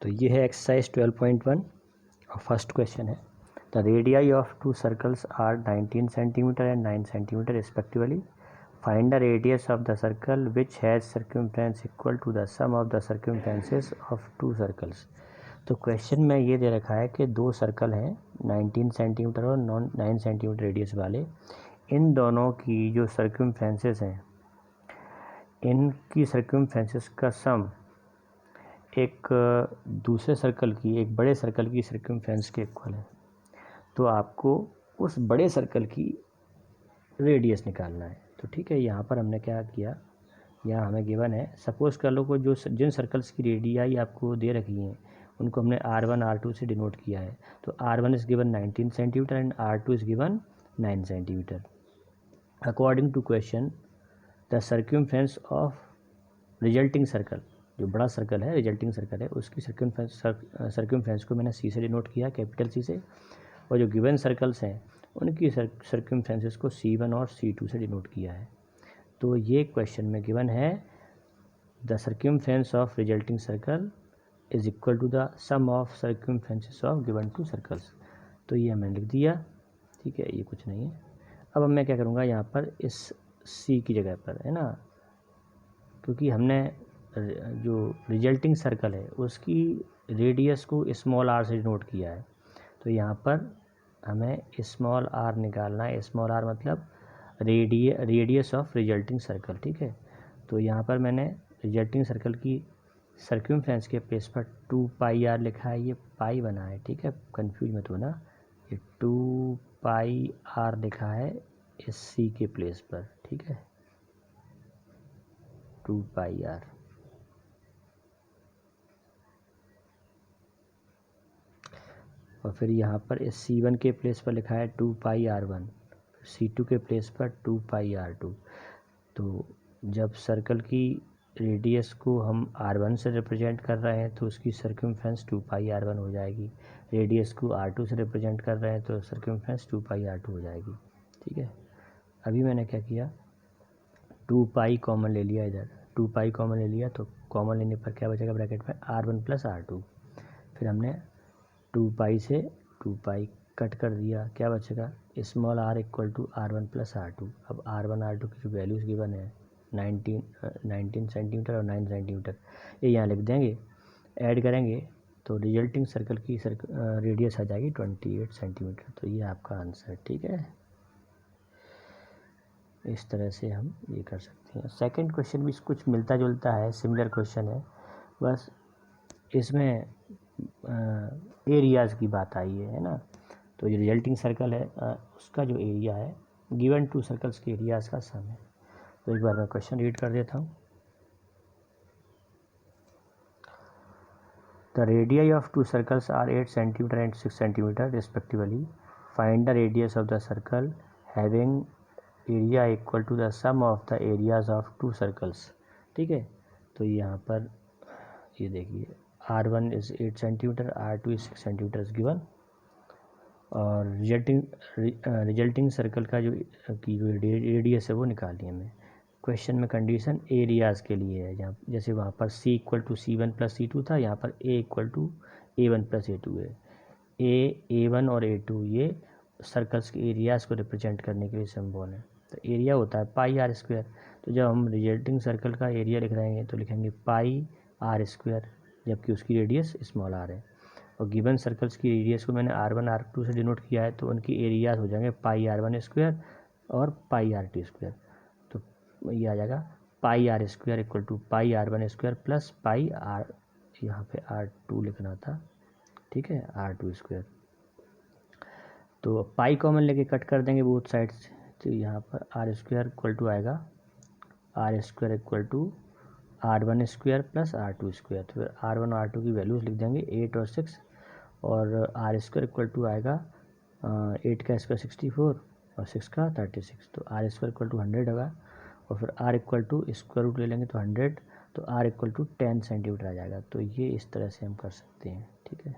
तो ये है एक्सरसाइज 12.1 और फर्स्ट क्वेश्चन है the radii of two circles are 19 centimetre and 9 centimetre respectively find the radius of the circle which has circumference equal to the sum of the circumferences of two circles. तो question में ये दे रखा है कि दो circle हैं 19 centimetre और 9 centimetre radius वाले, इन दोनों की जो सर्कमफ्रेंसेस हैं इनकी सर्कमफ्रेंसेस का सम एक दूसरे सर्कल की, एक बड़े सर्कल की सर्कमफ्रेंस के इक्वल है। तो आपको उस बड़े सर्कल की रेडियस निकालना है। तो ठीक है, यहाँ पर हमने क्या किया, यहाँ हमें गिवन है सपोज़ कर लो को जो जिन सर्कल्स की रेडियाई आपको दे रखी हैं उनको हमने R1 R2 से डिनोट किया है। तो R1 is given 19 centimetre and R2 is given 9 centimetre. According to question the circumference of resulting circle, जो बड़ा सर्कल है रिजल्टिंग सर्कल है उसकी सर्कमफ्रेंस को मैंने सी से डिनोट किया, कैपिटल सी से, और जो गिवन सर्कल्स हैं उनकी सर्कमफ्रेंसेस को C1 और C2 से डिनोट किया है। तो ये क्वेश्चन में गिवन है the circumference of resulting circle is equal to the sum of circumferences of given two circles. तो ये हमने लिख दिया, ठीक है, ये कुछ नहीं है। अब मैं क्या करूँगा यहाँ पर इस C की जगह पर, है ना, क्योंकि हमने जो रिजल्टिंग सर्कल है उसकी रेडियस को स्मॉल r से डिनोट किया है। तो यहाँ पर हमें स्मॉल r निकालना है। स्मॉल r मतलब रेडियस ऑफ रिजल्टिंग सर्कल, ठीक है। तो यहाँ पर मैंने रिजल्टिंग सर्कल की सर्कमफ्रेंस के प्लेस पर 2 पाई r लिखा है, ये पाई बना है, ठीक है, कंफ्यूज मत होना। ये 2 पाई r लिखा है इस C के प्लेस पर, ठीक है, 2 पाई r। और फिर यहाँ पर इस C1 के प्लेस पर लिखा है 2 पाई R1, C2 के प्लेस पर 2 पाई R2। तो जब सर्कल की रेडियस को हम R1 से रिप्रेजेंट कर रहे हैं तो उसकी सर्कमफ्रेंस 2 पाई R1 हो जाएगी, रेडियस को R2 से रिप्रेजेंट कर रहे हैं तो सर्कमफ्रेंस 2 पाई R2 हो जाएगी, ठीक है। अभी मैंने क्या किया, 2 पाई कॉमन ले लिया, इधर 2 पाई कॉमन ले लिया, तो कॉमन लेने पर क्या बचेगा ब्रैकेट में R1 प्लस R2। फिर हमने 2 पाई से 2 पाई कट कर दिया, क्या बचेगा, small r equal to R1 plus R2। अब R1 R2 की जो वैल्यूज़ गिवन है 19 सेंटीमीटर और 9 सेंटीमीटर, ये यहाँ लिख देंगे, ऐड करेंगे तो रिजल्टिंग सर्कल की रेडियस आ जाएगी 28 सेंटीमीटर। तो ये आपका आंसर, ठीक है। इस तरह से हम ये कर सकते हैं। सेकंड क्वेश्चन भी कुछ मिलता जुलता है, सिमिलर क्वेश्चन है, बस इसमें एरियाज़ की बात आई है ना। तो जो रिजल्टिंग सर्कल है उसका जो एरिया है गिवन टू सर्कल्स के एरियाज़ का सम है। तो एक बार मैं क्वेश्चन रीड कर देता हूँ। The radii of two circles are 8 centimetre and 6 centimetre respectively find the radius of the circle having area equal to the sum of the areas of two circles, ठीक है। तो यहाँ पर ये देखिए R1 is 8 centimetre, R2 is 6 centimetre is given, और resulting circle का जो रेडियस है वो निकाली हमें। क्वेश्चन में कंडीशन एरियाज़ के लिए है, जहाँ जैसे वहाँ पर C equal to C1 plus C2 था, यहाँ पर A equal to A1 plus A2 है। A1 और A2 ये सर्कल्स के एरियाज़ को रिप्रेजेंट करने के लिए सिंबल है। तो एरिया होता है पाई आर स्क्वायर। तो जब हम रिजल्टिंग सर्कल का एरिया लिख रहे हैं तो लिखेंगे पाई आर स्क्वायर, जबकि उसकी रेडियस स्मॉल आर है। और गिवन सर्कल्स की रेडियस को मैंने R1 R2 से डिनोट किया है, तो उनकी एरियाज हो जाएंगे पाई R1 स्क्वायर और पाई R2 स्क्वायर। तो ये आ जाएगा pi r square equal to pi R1 square plus pi r, यहाँ पे R2 लिखना था, ठीक है, R2 स्क्वायर। तो पाई कॉमन लेके कट कर देंगे बोथ साइड्स, तो यहाँ पर आर स्क्वायर इक्वल टू आएगा r square equal to R1 square plus R2 square. तो फिर R1 और R2 की वैल्यूज़ लिख देंगे 8 और 6, और आर स्क्वायर इक्वल टू आएगा 8 का स्क्वायर 64 और 6 का 36। तो आर स्क्वायर इक्वल टू 100 होगा, और फिर r equal to square root ले लेंगे तो 100, तो आर इक्वल टू 10 सेंटीमीटर आ जाएगा। तो ये इस तरह से हम कर सकते हैं, ठीक है।